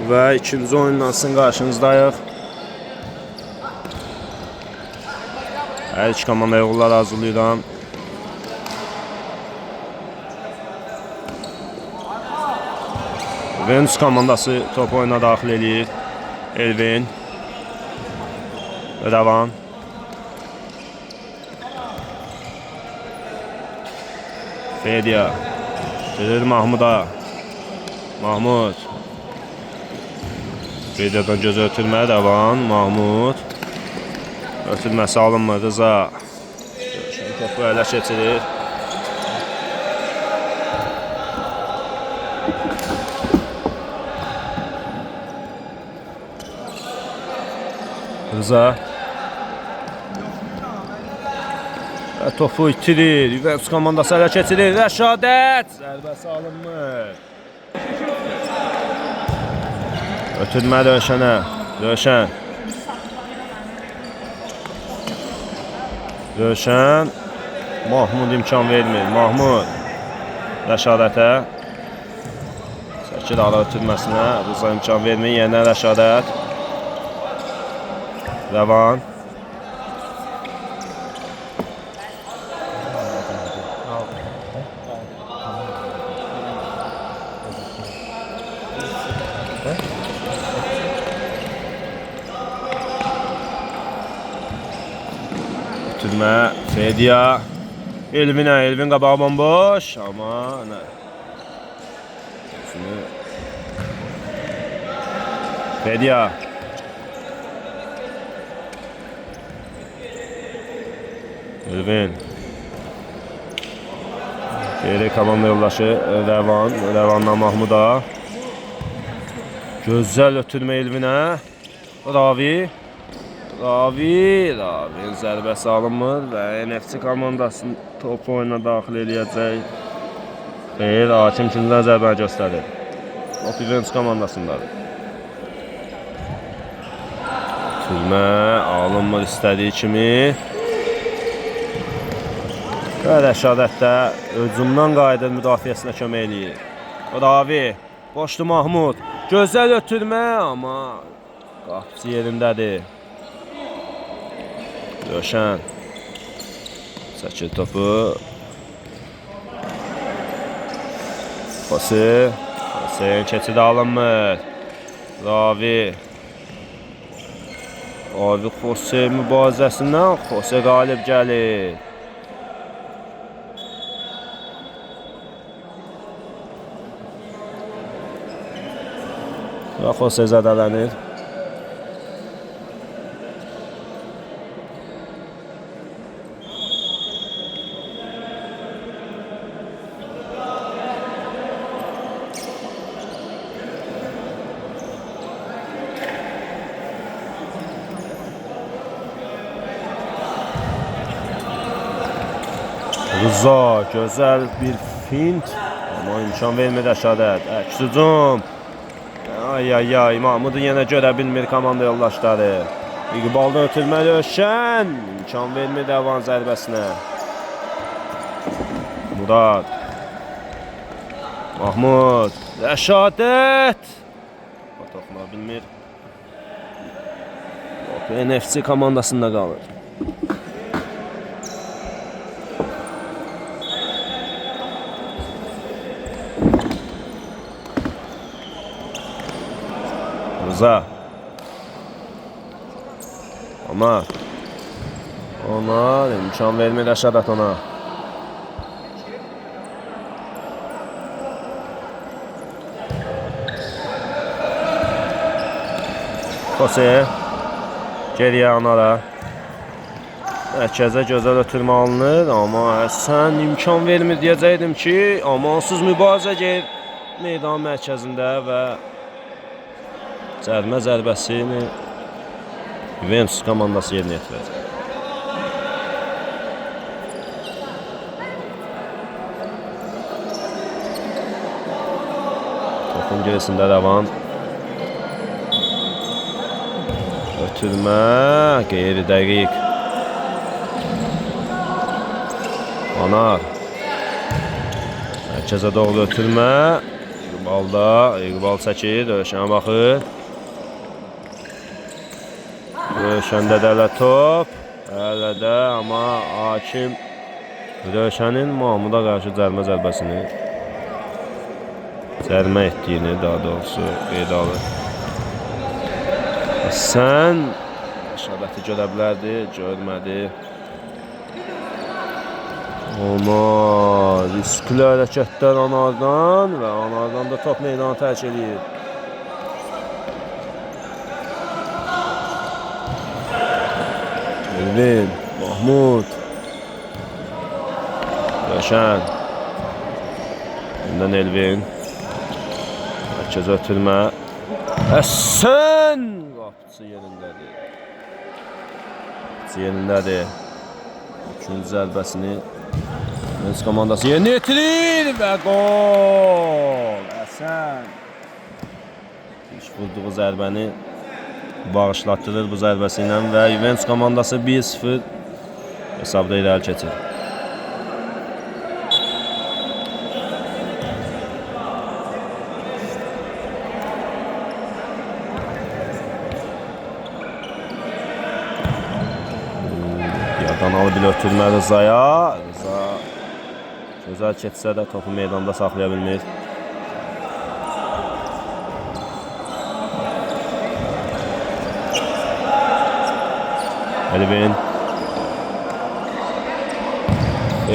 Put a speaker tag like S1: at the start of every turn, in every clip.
S1: Və ikinci oyundan sizin qarşınızdayıq. Hər iki komandaya uğurlar arzulayıram. Venus komandası top oyuna daxil edir. Elvin. Rəvan. Fediya. Gelir Mahmuda. Mahmud. Fediyadan gözü ötürmə. Rəvan. Mahmud. Ötürməsi alınmır. Rıza. Topu ələ keçirir. Rıza. Topu itirir. Juventus komandası ələ keçirir. Rəşadət. Zərbəsi alınmır. Ötürmə Rövşənə. Rövşən. Rövşən. Mahmud imkan vermir. Mahmud. Rəşadətə. Səkir ara ötürməsinə. Rıza imkan vermir. Yenə Rəşadət. Rəvan. Ötürmə. Fediya. Elvinə. Elvin qabağı bomboş. Ama nə? Fediya. Elvin. Geri komanda yoldaşı Rəvan. Rəvandan Mahmuda. Gözəl ötürmə Elvinə. Ravi. Ravin zərbəsi alınmır və NFC komandasının top oyuna daxil eləyəcək. Xeyr, hakim kimdən zərbəni göstərir. Top Juventus komandasındadır. Ötürmə alınmır istədiyi kimi. Və Rəşadətdə hücumdan qayıdır, müdafiəsinə kömək eləyir. Ravi, boşdu Mahmud. Gözəl ötürmə, amma qapıcı yerindədir. Rövşən. Çəkir topu. Xosi. Xosin keçidi alınmır. Ravi. Ravi Xosi mübarizəsindən Xosi qalib gəlir. Və Xosi zədələnir. Rıza, gözəl bir fint. Amma imkan vermir Rəşadət. Əks hücum. Ay, Mahmudu yenə görə bilmir komanda yoldaşları. İqbaldan ötürmə Rövşən. İmkan vermir Rəvan zərbəsinə. Murad. Mahmud. Rəşadət. Toxuna bilmir. NFC komandasında qalır. Rıza. Ama ona imkan vermir Rəşadət ona. Xosi. Geriyə onlara. Mərkəzə gözəl ötürmə alınır. Amma sən imkan vermir deyəcəkdim ki, amansız mübarizə gedir meydan mərkəzində və cərimə zərbəsini Juventus komandası yerinə yetirəcək. Topun gerisində Rəvan. Ötürmə, qeyri dəqiq. Anar. Mərkəzə doğru ötürmə. İqbalda, İqbal çəkir, Rövşənə baxır. Rövşəndə də elə top. Hələ də, amma hakim Rövşənin Mahmuda qarşı cərimə zərbəsini cərimə etdiyini daha doğrusu qeydə alır. Sən şəbəti görə bilərdi, görmədi. Amma riskli hərəkətlər Anardan və Anardan da top meydanı tərk edir. Elvin, Mahmud, Rövşən, bundan Elvin, mərkəz ötürmə, Həsən, qapıcı yerindədir. Qapıcı yerindədir. Üçüncü zərbəsini Mens komandası yerinə yetirir və gol! Həsən iş vurduğu zərbəni bağışlatdırır bu zərbəsi ilə və Juventus komandası 1-0 hesabda irəli keçir. Yadanalı bir ötürmə Rızaya. Rıza gözəl keçsə də topu meydanda saxlaya bilmir. Elvin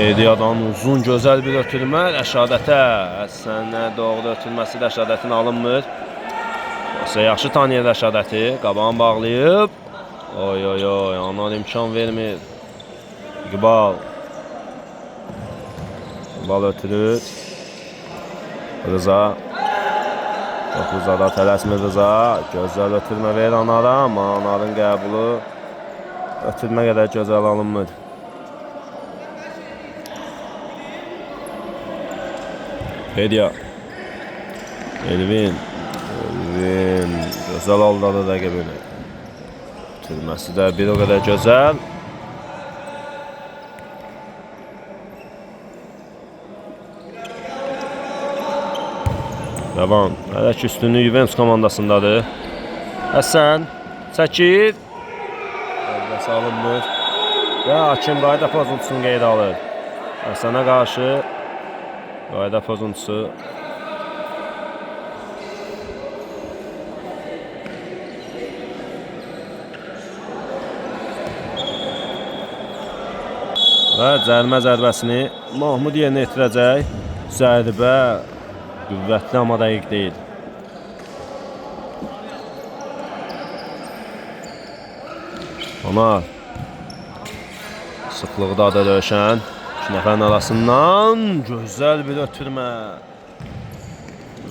S1: Ediyadan uzun gözəl bir ötürmə Rəşadətə. Həsənə doğru ötürməsi Rəşadətin alınmır. Yaxşı tanıyır Rəşadəti. Qabağını bağlayıb. Oy oy oy, Anar imkan vermir. İqbal ötürür. Rıza Rızada tələsmir Rıza. Gözəl ötürmə verir Anara, amma Anarın qəbulu ötürmə qədər gözəl alınmır. Ediya Elvin gözəl aldadı rəqibini. Ötürməsi də bir o qədər gözəl. Devam. Hələ ki üstünlük Juventus komandasındadır. Həsən çəkir. Əlbəsə alınmır. Və hakim qayda pozuntusunu qeydə alır. Həsənə qarşı qayda pozuntusu. Və cərimə zərbəsini Mahmud yerinə yetirəcək. Zərbə qüvvətli, amma dəqiq deyil. Anar sıxlıqda da Rövşən. İki nəfərin arasından gözəl bir ötürmə.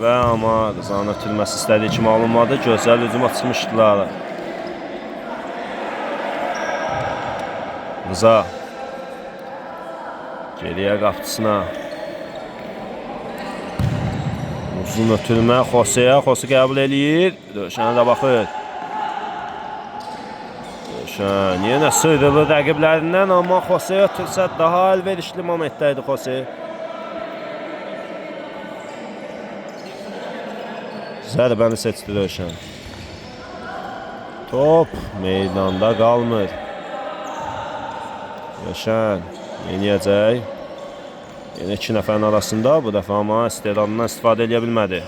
S1: Və amma Rızanın ötürməsi istədiyi kimi alınmadı. Gözəl hücuma çıxmışdılar. Rıza geriyə qapıcısına. Uzun ötürmə Xoseyə. Xose qəbul eləyir. Rövşənə də baxır. Rövşən yenə sıyrılır rəqiblərindən, amma Xoseyə ötürsə daha əlverişli momentdəydi Xose. Zərbəni seçdi Rövşən. Top meydanda qalmır. Rövşən yeniyəcək. Yine iki nəfərin arasında, bu dəfə amma istedadından istifadə edə bilmədi.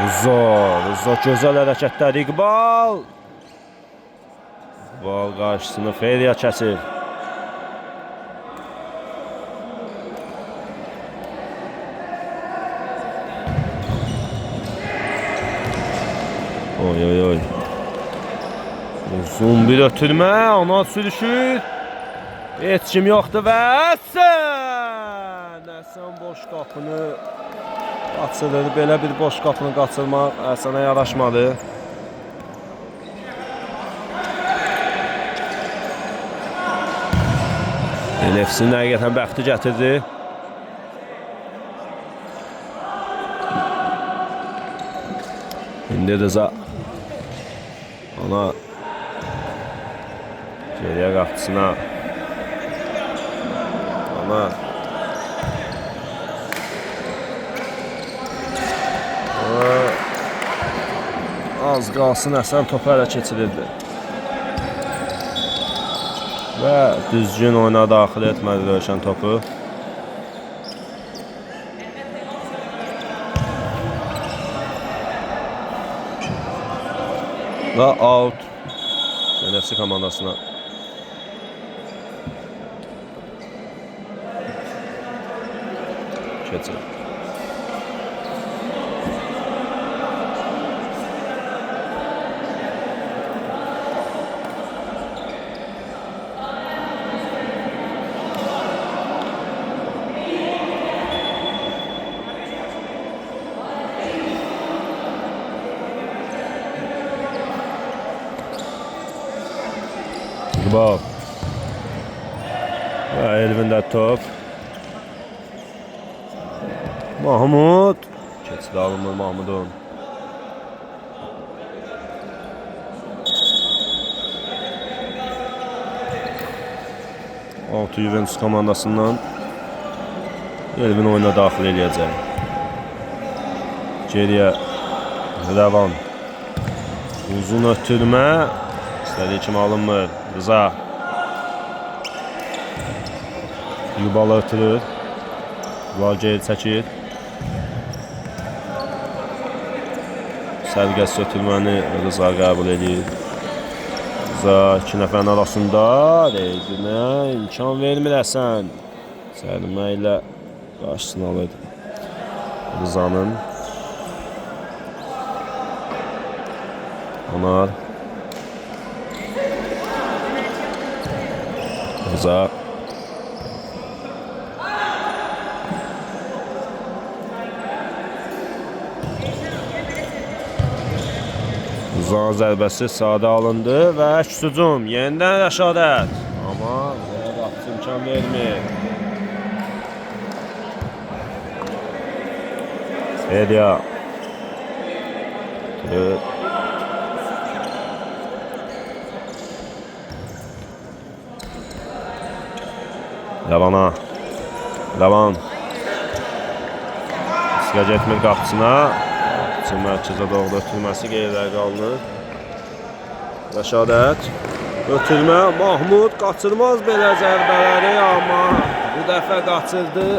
S1: Rıza gözəl hərəkətlər. İqbal qarşısını Feriya kəsir. Oy oy oy. Uzun bir ötürmə, Anar sürüşür. Heç kim yoxdur və Həsən boş qapını qaçırır. Belə bir boş qapını qaçırmaq Həsənə yaraşmadı. NFC-nin həqiqətən bəxti gətirdi. İndi Rıza ona geriyə qapısına Az qalsın Həsən topu ələ keçirirdi. Və düzgün oyuna daxil etmədi Rövşən topu. Və out NFC komandasına. Keçir. Bak. Ve elinde top. Mahmud. Keçid alınmır Mahmudun. Altı Juventus komandasından Elvin oyuna daxil eləyəcək. Geriyə Rəvan. Uzun ötürmə. İstədiyi kimi alınmır. Rıza. Yubalı ötürür. Valgeyir çəkir. Sərgəs ötürməni Rıza qəbul edir. Rıza iki nəfərin arasında Reydinə imkan vermir Həsən. Sərmə ilə qarşısını alır Rızanın. Anar. Rıza. Rıza'nın zərbəsi sahada alındı və hücum. Yenidən Rəşadət. Amma Rəşadət imkan vermir. Edia. Lavana. Lavan. İsgəc etmir qapısına. Qapıcı mərkəzə doğru ötürməsi qeyrilərə qalınır. Rəşadət. Ötürmə. Mahmud qaçırmaz belə zərbələri, amma bu dəfə qaçırdı.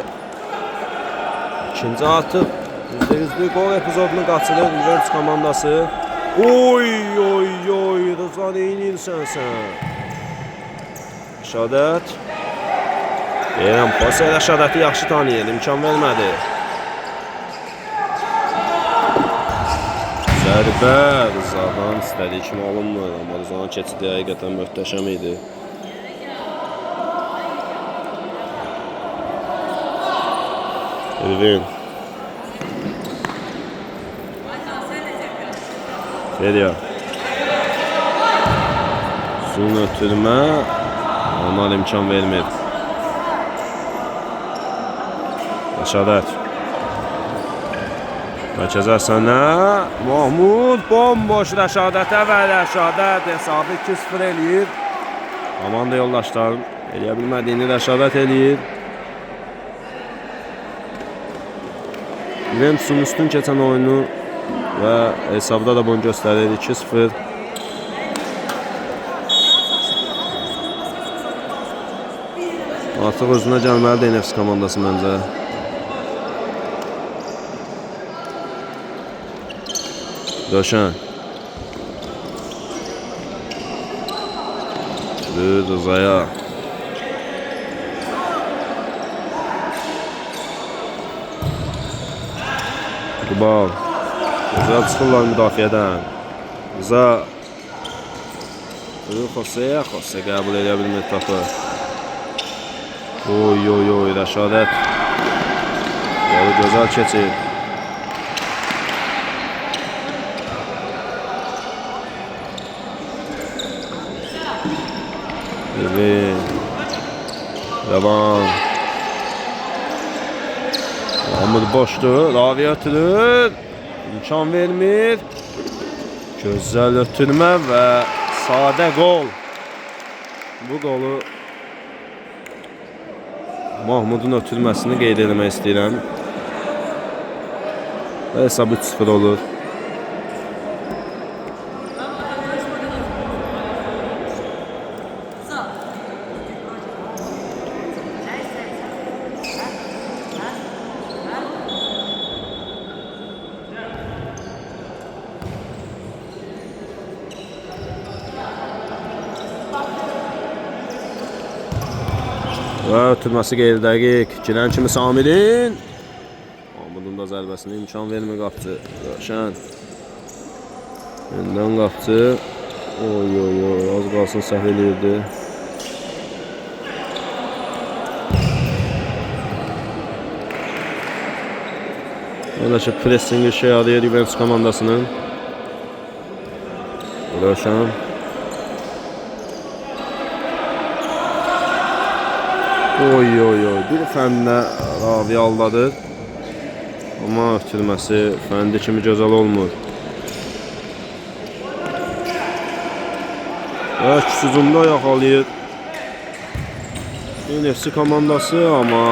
S1: İkinci artıq %100 gol epizodunu qaçırır Juventus komandası. Oy oy oy. Rıza neyinirsən sən? Rəşadət. Deyirəm, Pose Rəşadəti yaxşı tanıyır, imkan vermədi. Zərbə Rızadan istədiyi kimi alınmır, amma Rızanın keçidi həqiqətən möhtəşəm idi. Elvin. Feria. Uzun ötürmə, onlar imkan vermir. Rəşadət. Mərkəzə sənə. Mahmud bomboş Rəşadətə və Rəşadət hesabı 2-0 eləyir. Komanda yoldaşlarım eləyə bilmədiyini Rəşadət eləyir. Juventus'un üstün keçən oyunu və hesabda da bunu göstərir 2-0. Artıq özünə gəlməlidir NFC komandası məncə. Rövşən. Rıza'ya. Qubal. Rıza çıxırlar müdafiədən. Rıza. Xose qəbul edə bilmir topu. Oy oy oy Rəşadət. Yolu gözəl keçir. Evet. Yaban. Mahmud boşdur. Ravi ötürür. İmkan vermir. Gözəl ötürmə və sadə gol. Bu qolu Mahmudun ötürməsini qeyd etmək istəyirəm. Hesab 3-0 olur. Və ötürməsi qeyri-dəqiq. Girən kimi Samirin. Mahmudun da zərbəsinə imkan vermir qapçı. Rövşən. Öndən qapçı. Oy oy oy. Az qalsın səhv eləyirdi. Öyle ki pressing işe yarıyor Juventus komandasının. Rövşən. Oy oy oy. Bir fəndə Ravi aldadır. Amma ötürməsi fəndi kimi gözəl olmur. Və küsücümdə yaxalayır. NFC komandası amma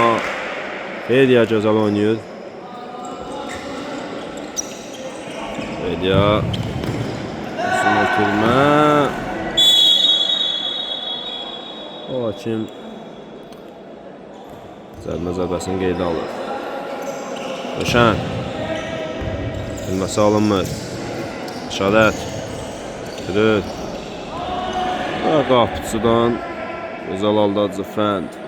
S1: Fedia gözəl oynayır. Fedia. Üstün ötürmə. O hakim zərbəsini qeydə alır. Rövşən. Bilməsi alınmır. Şadət. Dürür. Və qapıcıdan gözəl aldadıcı fənd.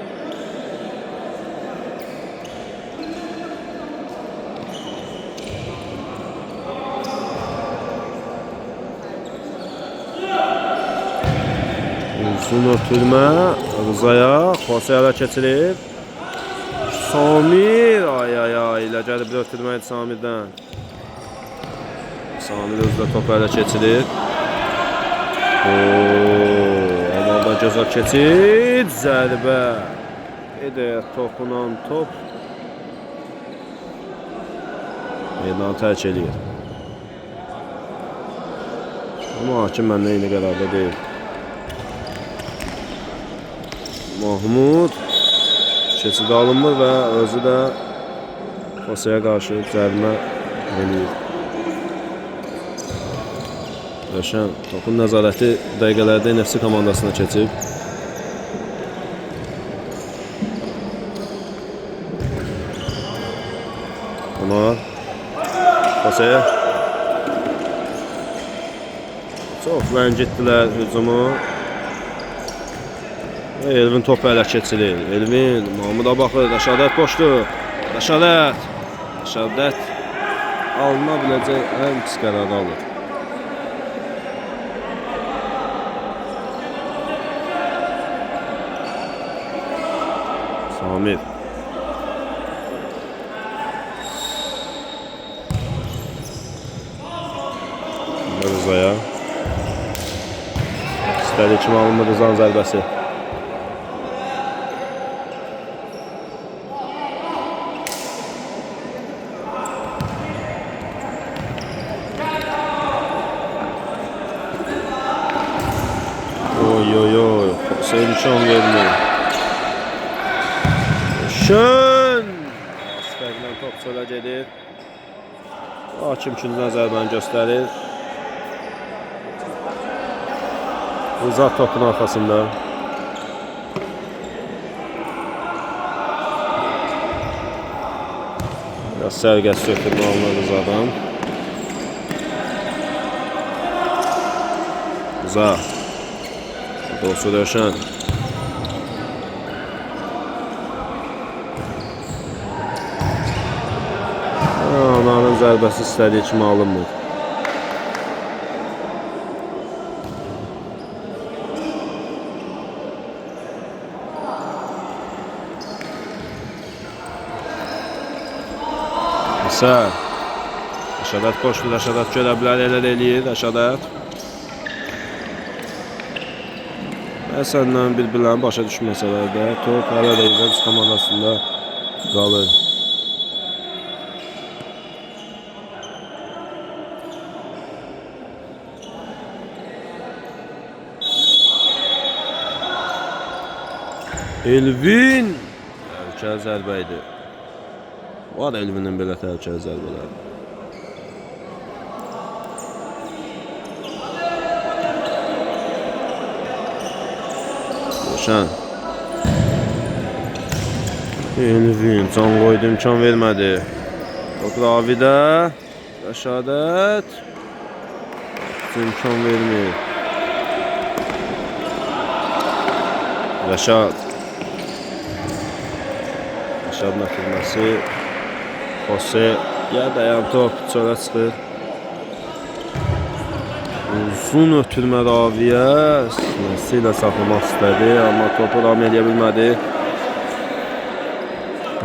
S1: Uzun ötürmə. Rızaya. Xosiyələ keçirir. Samir, ay ay ay, ilə gəlib ötürməydi Samirdən. Samir özdə topu ələ keçirir. Amma da gözəl keçid, zərbə. Edəyət topunan top. Meydanı tərk edir. Amma hakim məndən eyni qərarda deyil. Mahmud. Keçid alınmır və özü də Xosiyyə qarşı cərimə eləyir. Rövşən topun nəzarəti dəqiqələrdə NFC komandasına keçib. Ona Xosiyyə çox ləngitdilər hücumu. Elvin topu ələ keçirir. Elvin, Mahmuda baxır. Rəşadət boşdur. Rəşadət. Rəşadət alına biləcək ən pis qərarı alır. Samir. Rızaya. İstədiyi kimi alınmır Rızanın zərbəsi. Oy oy oy. Xosiyyə imkan vermir. Şön. Asfərdən top çölə gedir. Hakim ikincidən zərbəni göstərir. Uzaq topun arxasında. Biraz sərgəsi ötürmə alınır Rızadan. Rıza. Dostu Rövşən. Onların zərbəsi istədiyi kimi alınmır. Rəşad. Rəşadət qoşdu. Rəşadət görə bilər, elə eləyir Rəşadət. Səndən bir-birlərini başa düşməsələr də top hələ də Juventus komandasında qalır. Elvin təhlükəli zərbə idi. Var Elvinin belə təhlükəli zərbələri. Rövşən. Elvin can qoydu, imkan vermədi. Top Ravidə. Rəşadət. İmkan vermir. Rəşad. Rəşadın atılması. Jose. Ya dayan top çölə çıxır. Uzun ötürmə Raviyə. Sinəsi ilə saxlamaq istədi, amma topu davam edə bilmədi.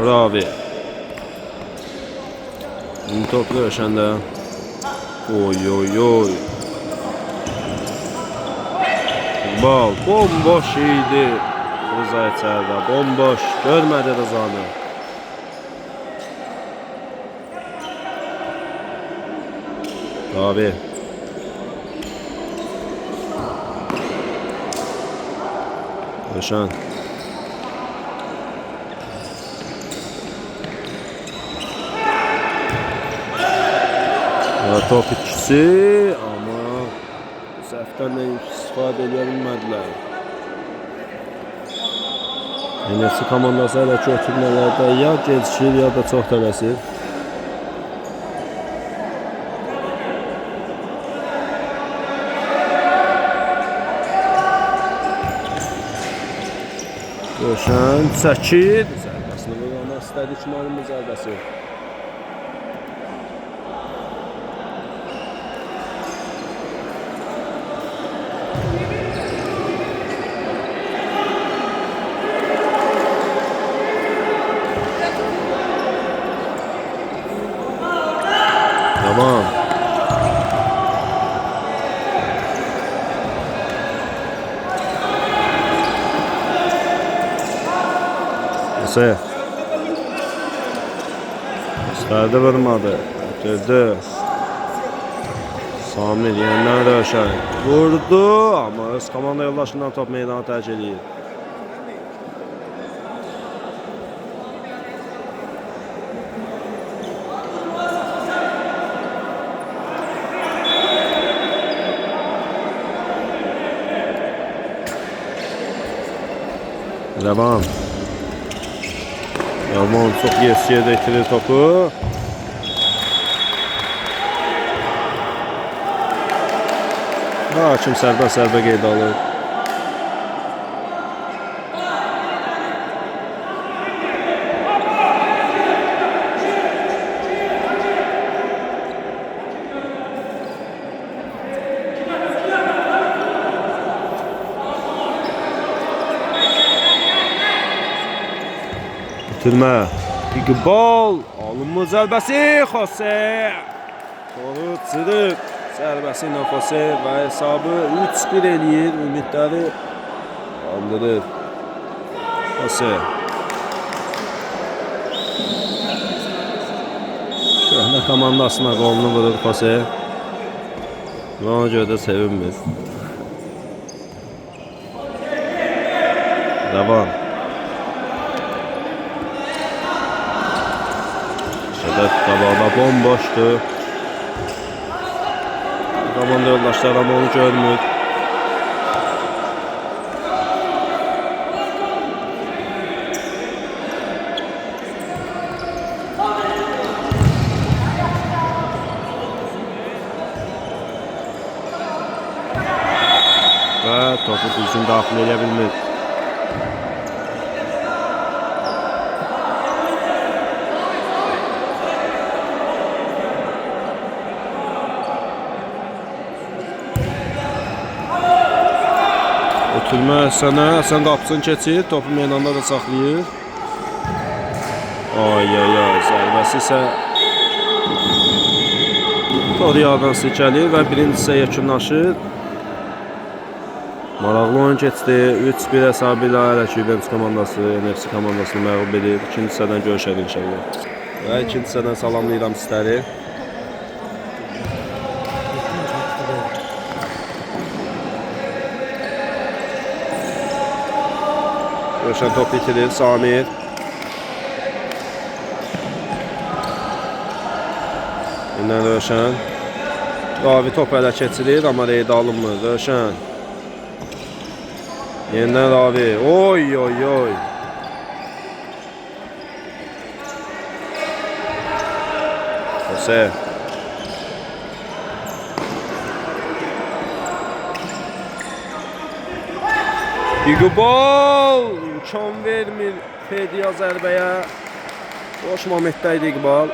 S1: Ravi. Top Rövşəndə. Oy oy oy. Bal bomboş idi. Rıza içərdə bomboş. Görmədi Rızanı. Ravi. Rövşən. Top ikisi, amma səhvdən də istifadə edə bilmədilər. NFC komandası hələ ki ötürmələrdə ya gecikir, ya da çox tələsir. Rövşən çəkir. Zərbəsini vurmaq istədi ki, mənim zərbəsi. Tamam. Nasıl? Gösterdi vurmadı. Götürdü. Samir yeniden Rövşən. Vurdu ama öz komanda yoldaşından top meydana tercih ediyor. Devam. Yalman çok yersiye itirir topu. Hakim sərbə qeyd alır. Bitirmə. İqbal. Alınma zərbəsi. Jose. Toru çırır. Zərbəsi ilə Jose və hesabı 3-1 eləyir. Ümidləri andırır. Jose. Köhnə komandasına qolunu vurur Jose. Və ona görə də sevinmir. Devam. Şədət qabağda bomboşdur. Komanda yoldaşları ama onu görmür. Ve topu düzgün daxil edə bilmir. Ötürmə Həsənə, Həsən qapısını keçir, topu meydanda da saxlayır. Ay, zərbəsi isə Toriyadan silkəlir və birinci hissə yekunlaşır. Maraqlı oyun keçdi, 3-1 hesabı ilə hələ ki NFC komandası, NFC komandasını məğlub edir. İkinci hissədən görüşək inşallah. Və ikinci hissədən salamlayıram sizləri. Rövşən top itirir, Samir. Yeniden Rövşən. Ravi top ələ keçirir, amma reydə alınmır. Rövşən. Yenidən Ravi. Oy oy oy. Jose. İqbal imkan vermir Fediya zərbəyə. Boş momentdə idi İqbal.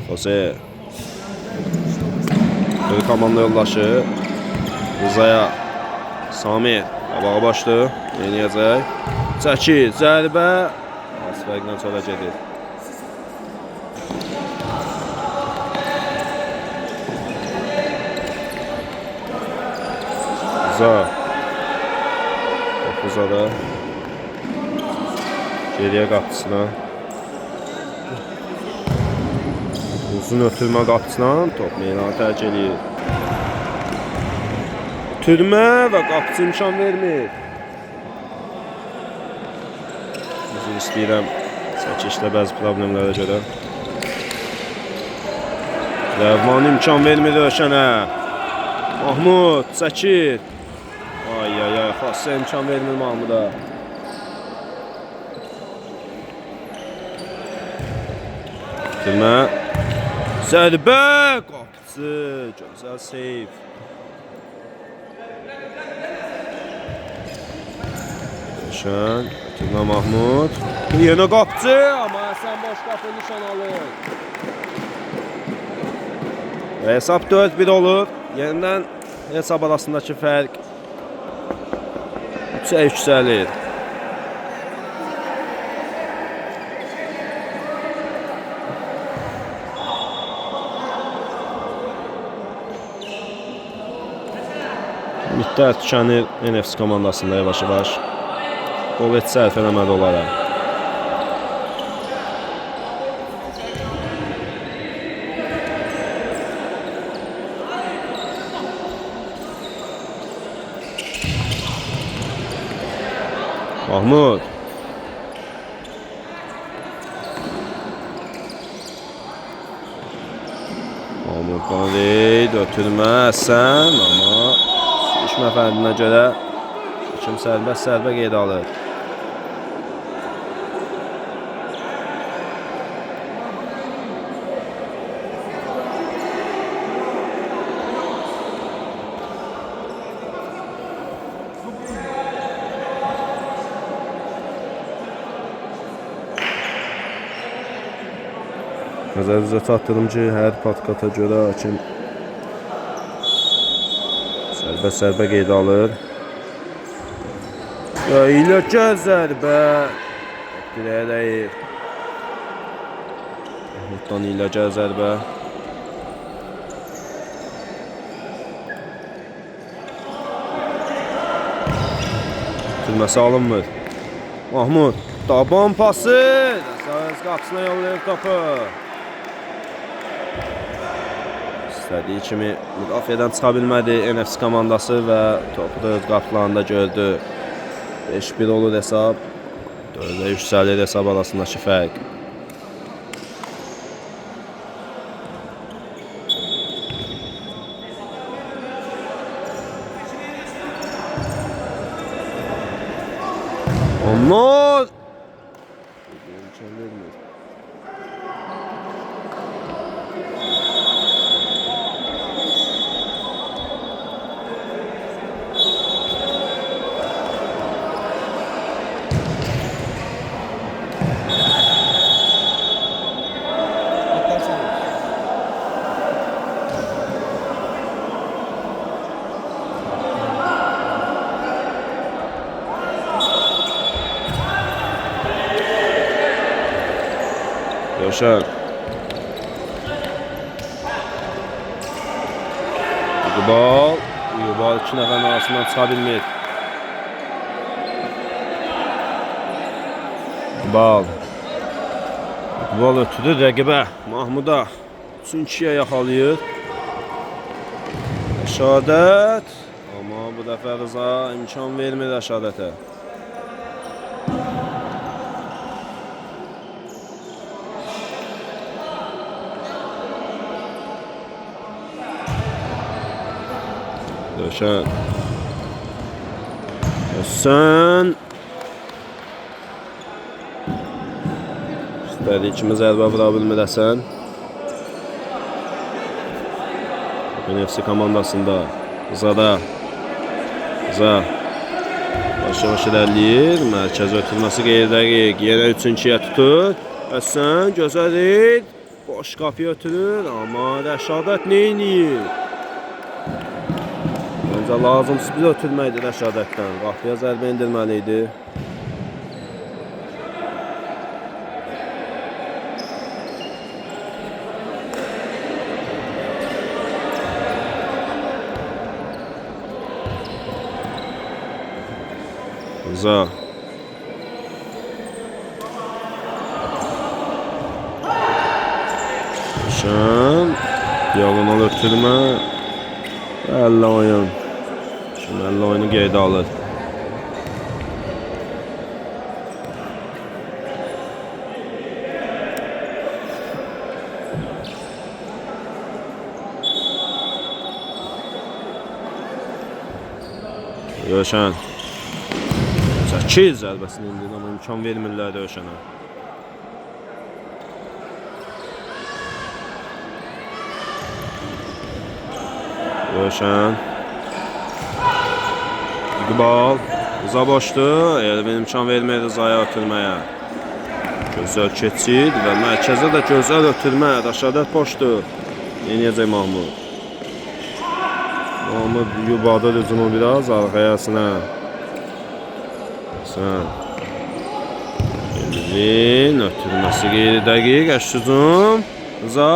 S1: Jose. Bir komanda yoldaşı. Rızaya. Samir. Qabağa başdı. Yeniyəcək. Çəki. Zərbə. Az fərqlə sonra gedir. Rıza. Rıza'da. Geriyə qapısına. Uzun ötürmə qapısına top meydana tərk edir. Ötürmə və qapısı imkan vermir. Üzr istəyirəm çəkişdə bəzi problemlərə görə. Rəvman imkan vermir Rövşənə. Mahmud çəkir. Ay ay ay, xasə imkan vermir Mahmuda. Ötürmə. Zərbə qapısı. Gözəl seyf. Rövşən. Ötürmə Mahmud. Yenə qapısı. Amma Həsən boş qapı nişan alır. Və hesab 4-1 olur. Yenidən hesab arasındakı fərq 3-ə yüksəlir. Ümidlər tükənir NFC komandasında yavaş-yavaş. Qol heç sərf eləmədi onlara. Mahmud. Mahmud Qanid ötürmə Həsən, amma düşmə fərdinə görə hakim sərbəst zərbə qeyd alır. Nəzərinizə çatdırım ki, hər patkata görə hakim sərbəst zərbə qeyd alır. Hiləkar zərbə. Diləyə dəyir. Mahmuddan hiləkar zərbə. Türməsi alınmır. Mahmud. Daban pası. Nəzəriz qapısına yollayır topu. İstədiyi kimi müdafiədən çıxa bilmədi NFC komandası və topu da öz qapılarında gördü. 5-1 olur hesab. 4-ə yüksəlir hesab arasındakı fərq. Onlar Rövşən. İqbal. İqbal iki nəfərin arasından çıxa bilmir. İqbal. İqbal ötürür rəqibə. Mahmuda 3-2-yə yaxalayır. Rəşadət. Amma bu dəfə Rıza imkan vermir Rəşadətə. Rövşən. Həsən. İstədiyi kimi zərbə vura bilmir Həsən. NFC komandasında Zada. Za. Yavaş-yavaş ilerləyir. Mərkəz ötürməsi qeyri-dəqiq. Yenə 3-2-yə tutur. Həsən gözəl. Boş qapıya ötürür. Amma Rəşadət neyniyir? Məncə lazımsız bir ötürmə idi Rəşadətdən. Qapıya zərbə indirməli idi. Za. Şən. Diagonal ötürmə. Əllə oyun. Şimdi əllə oyunu qeydə alır. Rövşən. 8 zərbəsini indirdi, amma imkan vermirlər Rövşənə. Rövşən. İqbal. Rıza boşdur. Elvin imkan vermir Rızaya ötürməyə. Gözəl keçid və mərkəzə də gözəl ötürmə. Rəşadət boşdur. Yeniyəcək Mahmud. Mahmud yubadır hücumu biraz arxayasına. Sən. Elvin ötürməsi qeyri-dəqiq. Əşhücum. Rıza.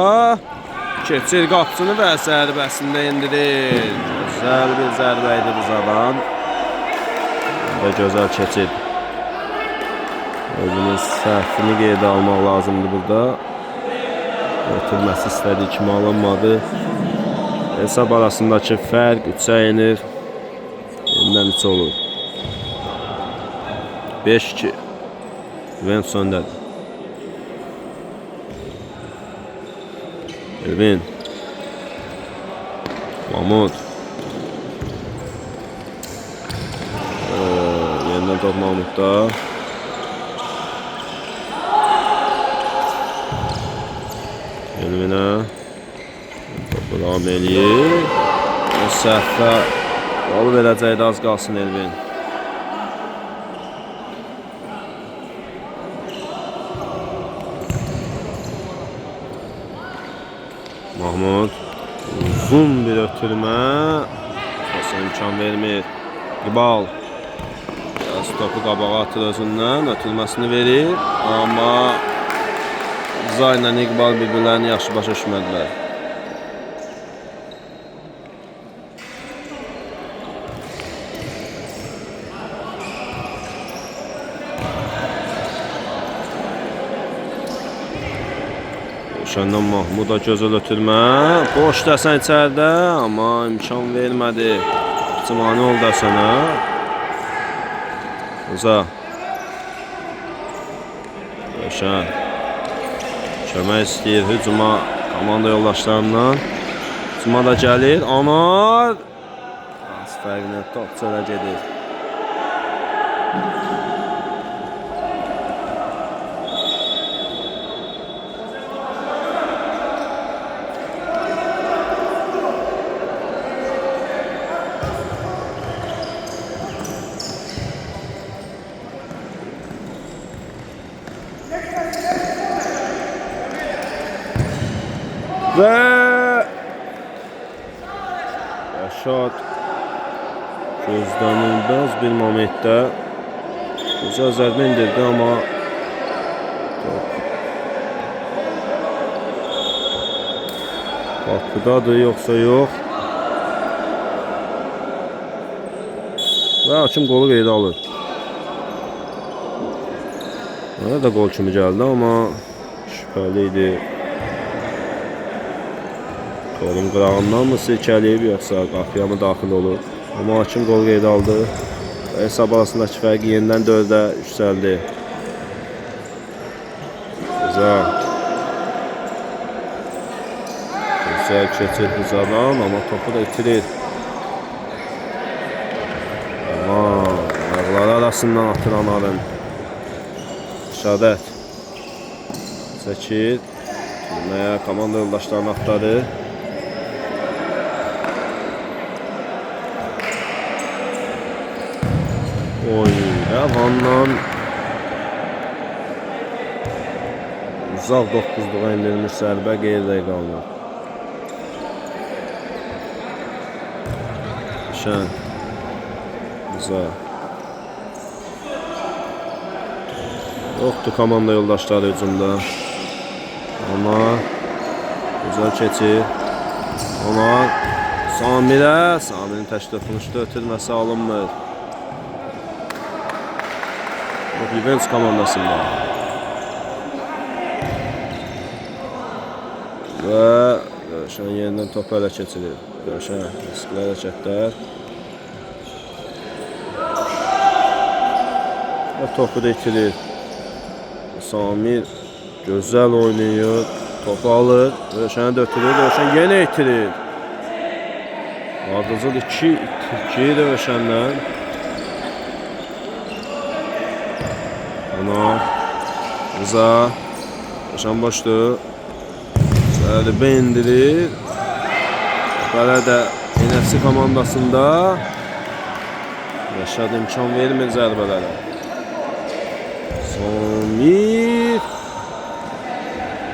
S1: Keçir qapısını və zərbəsində indirir. Gözəl bir zərbə idi Rızadan. Və gözəl keçid. Özünün səhvini qeydə almaq lazımdır burada. Ötürməsi istədiyi kimi alınmadı. Hesab arasındakı fərq 3-ə enir. Yenidən 3 olur. 5-2. Juventus öndədir. Elvin. Mahmud. Yeniden top Mahmud'da. Elvin'e. Topu devam eləyir. Səhvə yolu verəcəkdə az qalsın Elvin. Mahmud. Uzun bir ötürmə. Hasan imkan vermir. İqbal. Biraz topu qabağa atır özündən. Ötürməsini verir. Amma Rıza ilə İqbal bir-birlərini yaxşı başa düşmədilər. Şəndən Mahmuda gözəl ötürmə. Boş dəsən içəridə, amma imkan vermədi. İhtimali oldu dəsənə. Rıza. Rövşən. Kömək istəyir hücuma komanda yoldaşlarından. Hücuma da gəlir. Anar. Az fərqinə top çölə gedir. Və Rəşad gözlənilməz bir momentdə gözəl zərbə indirdi, amma qapıdadır yoxsa yox. Və hakim qolu qeydə alır. Mənə də qol kimi gəldi, amma şübhəli idi. Qolun qırağından mı silkəliyib, yoxsa qapıya mı daxil olur? Amma hakim qol qeydə aldı. Hesab arasındakı fərqi yenidən 4-ə yüksəldi. Güzel. Güzel keçir Rızadan, amma topu da itirir. komandasından atır Anarın. Rəşadət. Çəkir. Tutmaya komanda yoldaşlarını atladı. Oy, Rəvandan uzaq 9-luğa indirilmiş zərbə qeyridə qaldı. Şən. Güzel. Yoktu komanda yoldaşları hücumda. Ama güzel keçir. Ona Samir'e. Samir'in təşrifini ötürməsi alınmır. Juventus komandasında. Ve Rövşən yerindən topu ələ keçirir. Rövşən riskli hərəkətlər. Ve topu da itirir. Samir güzel oynuyor. Topu alır. Rövşənə dötürür. Rövşən yenə itirir. Ardıcıl 2 Rövşəndən. Ona Rıza. Rövşən boşdur. Zərbə indirir. Belə də NFC komandasında Rəşad imkan vermir zərbələrə. Samir.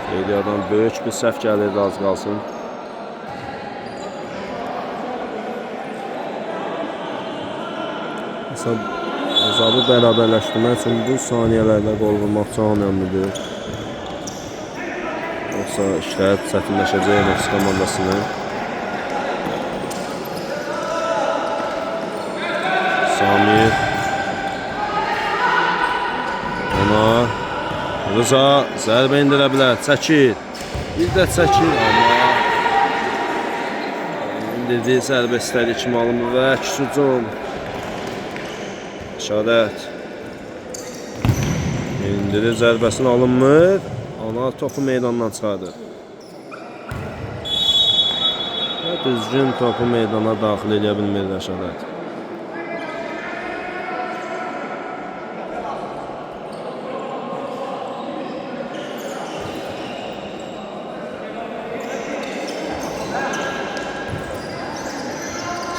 S1: Feyliyadan böyük bir səhv gəlirdi, az qalsın. Hesabı bərabərləşdirmək üçün bu saniyələrdə qol vurmaq çox önəmlidir. Yoxsa işlər çətinləşəcək NFC komandasının. Samir. Ona Rıza zərbə indirə bilər. Çəkir. Bir də çəkir. Amma indirdiyi zərbə istədiyi kimi alınmır və hücum. Rəşadət. İndirir zərbəsini alınmır. Ona topu meydandan çıxardır. Düzgün topu meydana daxil edə bilmir Rəşadət.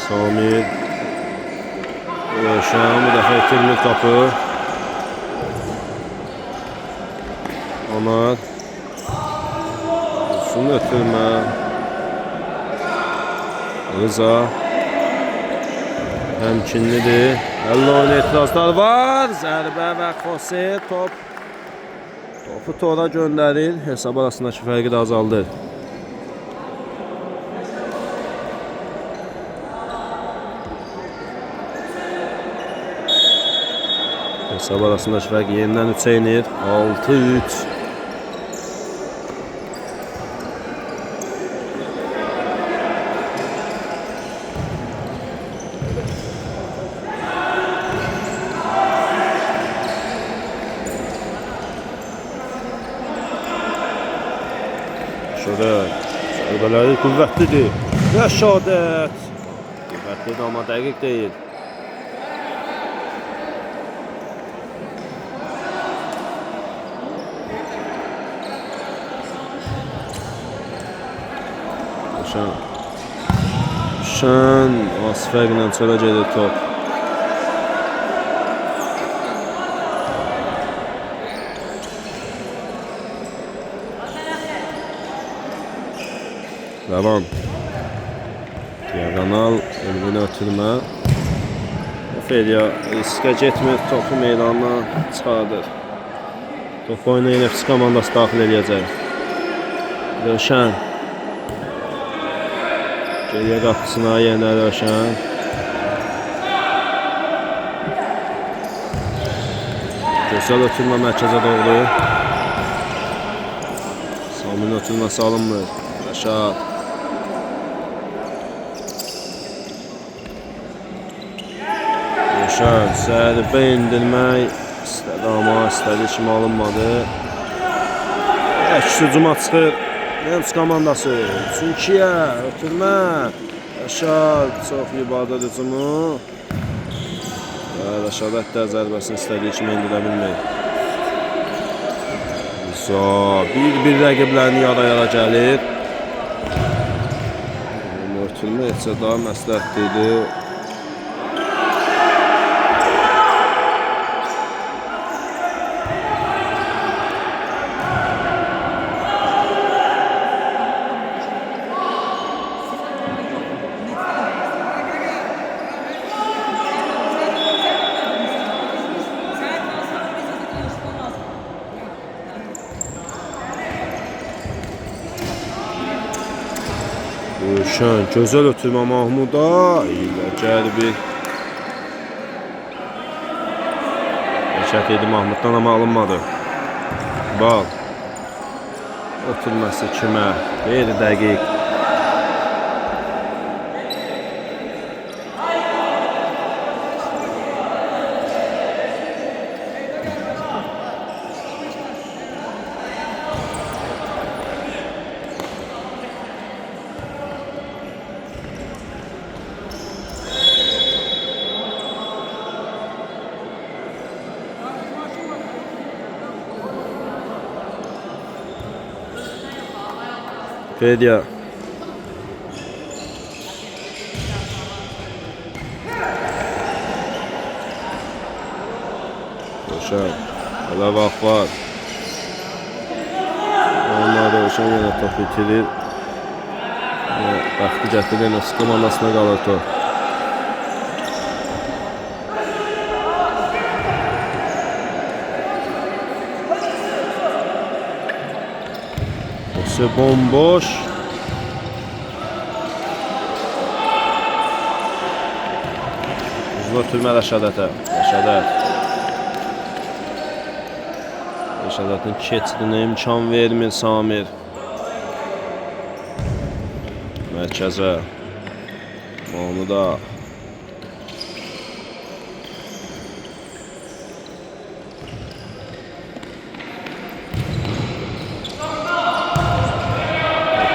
S1: Samir. Rövşən bu dəfə itirmir topu. Anar. Uzun ötürmə. Rıza. Təmkinlidir. Əllə oyun etirazlar var. Zərbə və Xose topu tora göndərir. Hesab arasındakı fərqi də azaldır. Hesab arasındakı fərq yenidən 3'e inir. 6-3. Zərbələri qüvvətlidir. Rəşadət. Qüvvətlidir, amma dəqiq deyil. Şən asfərlə çölə gedir top. Rəvan. Diagonal önünü ötürmə. Feliya riskə getmir, topu meydanına çıxardır. Top oyuna NFC komandası daxil edəcək. Rövşən. Geriyə qapısına yenə Rövşən. Gözəl ötürmə mərkəzə doğru. Samin ötürməsi alınmır. Rəşad. Rövşən zərbə indirmək istədi, amma istədiyi kimi alınmadı. Əks hücuma çıxır. NFC komandası 3-2'ye ötürmə. Rəşad çox ibadə hücumu. Və Rəşadət zərbəsini istədiyi kimi endirə bilmir. Bir rəqiblərini yara gəlir. Örtülmə etsə daha məsləhətlidir. Rövşən, gözəl ötürmə Mahmuda. İlə gəlbi. Hərəkət edib Mahmuddan, amma alınmadı. Bal. Ötürməsi kimə? Qeyri dəqiq. Fedya. Rövşən. Hələ vaxt var. Onlar Rövşən yenə top itirir. Bəxti gətirir, yenə sıqımanasına qalır top. Bomboş. Uzun ötürmə Rəşadətə. Rəşadətin keçidinə imkan vermir Samir. Mərkəzə. Mahmuda.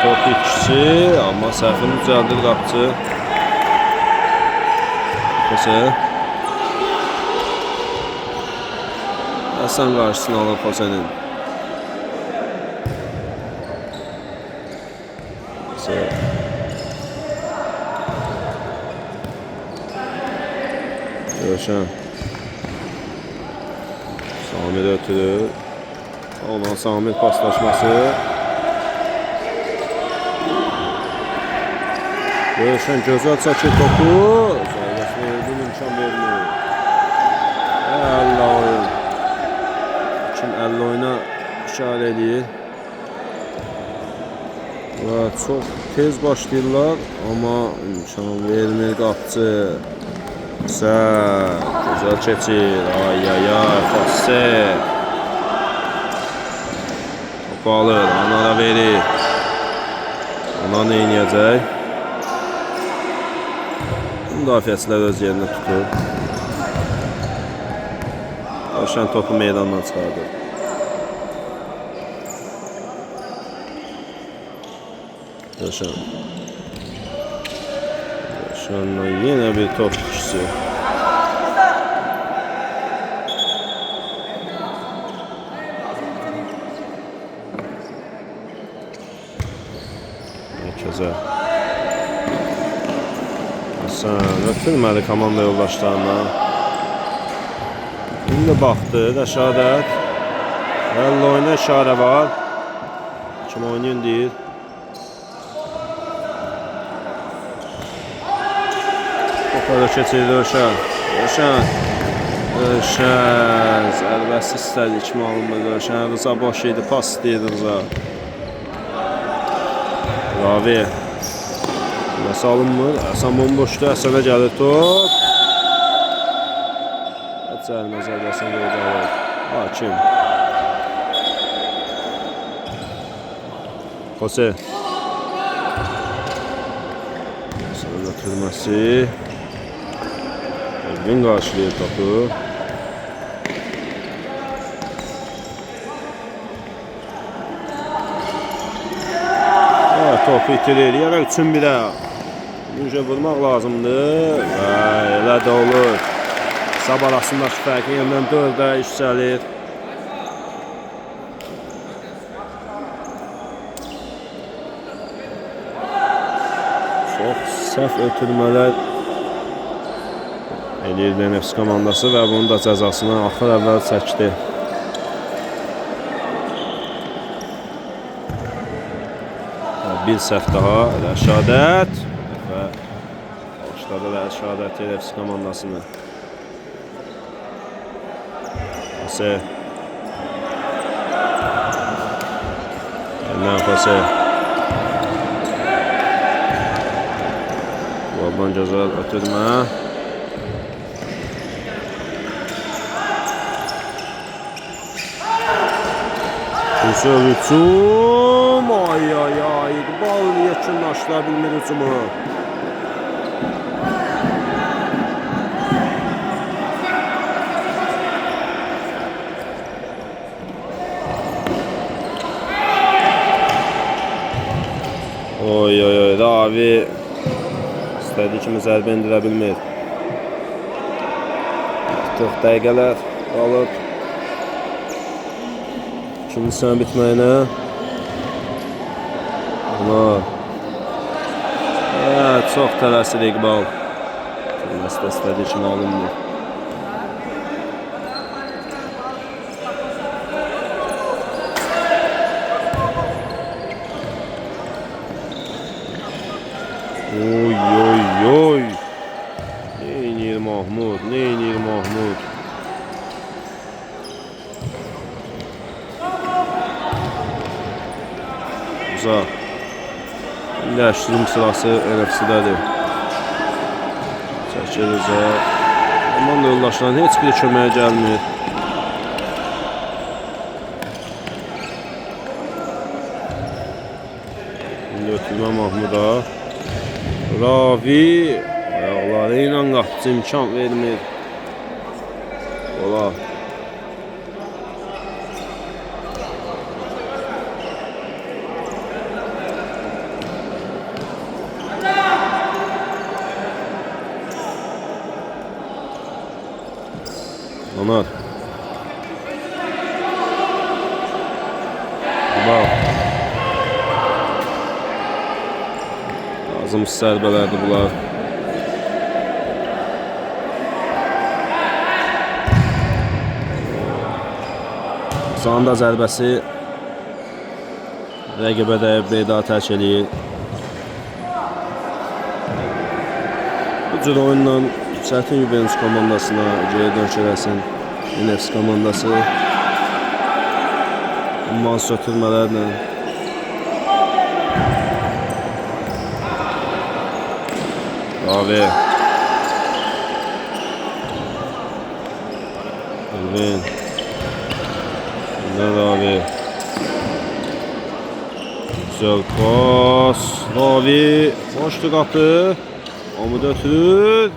S1: Top ikisi, amma səhvini düzəldir qapçı. Həsən qarşısını alır Xosenin. Rövşən. Samir ötürür. Olan Samir paslaşması. Rövşən gözəl çəkir topu. Zərbəsini edin, imkan vermir. Əllə oyun. Kim əllə oyuna işarə edir. Və çox tez başlayırlar, amma imkan vermir qapçı. Gözəl keçir. Ay, Fosse. Topu alır, Anara verir. Ana nə inəyəcək? Müdafiəçilər öz yerini tutur. Rövşən topu meydandan çıxardır. Rövşənlə yenə bir top ikisi. Mərkəzə. Həsən ötürmədi komanda yoldaşlarına. İndi baxdı Rəşadət. Əllə oyuna işarə var. Kim oynayın deyir. Topu keçir Rövşən. Zərbəsi istədi, kimi alınmır Rövşən. Rıza boş idi, pas istəyirdi Rıza. Ravi. Nəsə alınmır. Həsən bomboşdur, Həsənə gəlir top. Cərimə zərbəsini verdi alır. Hakim. Xose. Həsənə götürməsi. Elvin qarşılayır topu. Topu itirir. Yerə üçün birə. Müjə vurmaq lazımdır. Və elə də olur. hesab arasındakı fərq yenidən 4-ə yüksəlir. Çox səhv ötürmələr eləyir Nefs komandası və bunun da cəzasını axır əvvəl çəkdi. Bir səhv daha Rəşadət və başladı Rəşadət Nefs komandasını. Pase. Elindən pase. Volban gözəl ötürmə. Hüsöv hücum. Ay ay ay. İqbal yekunlaşdıra bilmir hücumu. Oy oy oy. Ravi istədiyi kimi zərbə indirə bilmir. Artıq dəqiqələr qalıb. İkinci sənə bitməyinə. Çox tələsir İqbal. Məsələ istədiyi kimi alınmır. Oy oy oy. Neynir Mahmud, neynir Mahmud. Uzaq. İndəşdirim sırası NFC-dədir. Çəkir uzaq. Komanda yoldaşlarının heç biri köməyə gəlmir. İndi ötürmə Mahmuda. Ravi ayaqları ilə qapıcı imkan vermir. Ola. Onlar. Bak. Lazım zərbələrdir bunlar. Zanda zərbəsi rəqibə dəyib Beyda tərk eləyir. Bu cür oyunla çətin Juventus komandasına geri dönüş eləsin. Nefs komandası umman sötürmələrlə Ravi Elvin Ravi güzel pas Ravi boşlu qapı Amud ötürür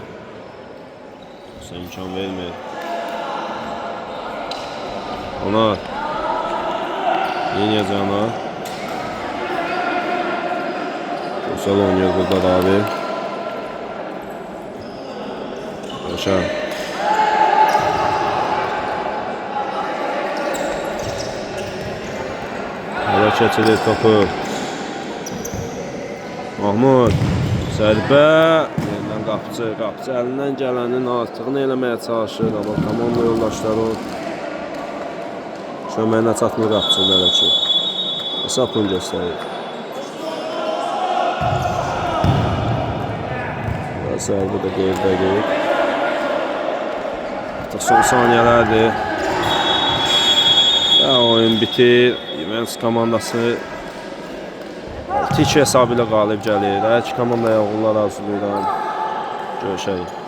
S1: imkan vermir. Ona yeniyəcək ona. Güzel oynuyor burada Ravi. Yaşar. Hala keçilir topu. Mahmud. Sərbə. Yenidən qapıcı. Qapıcı əlindən gələnin artığını eləməyə çalışır. Amma komanda yoldaşları köməyinə çatmır qapıcılara ki. Hesabını göstərir. Sərbə də qeyrdədir. Artıq son saniyələrdir. Və oyun bitir. Juventus komandası 6-2 hesabı ilə qalib gəlir. Hər iki komandaya uğurlar arzulayıram. Görüşərik.